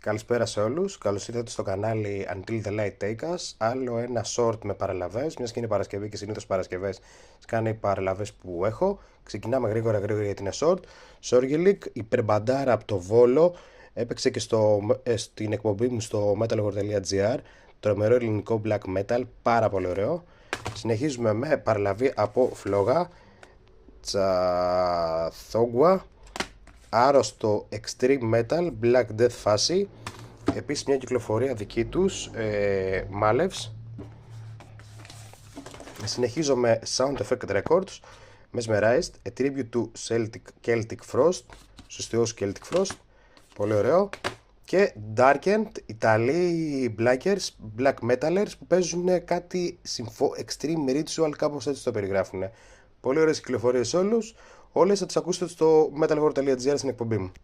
Καλησπέρα σε όλους. Καλώς ήρθατε στο κανάλι Until the Light Take Us. Άλλο ένα short με παραλαβές. Μιας και είναι Παρασκευή και συνήθως Παρασκευές σκάνε οι παραλαβές που έχω. Ξεκινάμε γρήγορα γιατί είναι short. Sorgelik, υπερμπαντάρα από το Βόλο. Έπαιξε και στην εκπομπή μου στο metalcore.gr. Τρομερό ελληνικό black metal. Πάρα πολύ ωραίο. Συνεχίζουμε με παραλαβή από Φλόγα. Τσαθόγγουα. Άρρωστο Extreme Metal, Black Death φάση. Επίσης μια κυκλοφορία δική τους, Maleves. Συνεχίζω με Sound Effect Records, Mesmerized, A Tribute to Celtic Frost, σωστιός Celtic Frost, πολύ ωραίο. Και Darkened, Ιταλοί Blackers, Black Metalers που παίζουν κάτι Extreme Ritual, κάπως έτσι το περιγράφουν. Πολύ ωραίες κυκλοφορίες όλους. Όλες θα τις ακούσετε στο metalcore.gr στην εκπομπή μου.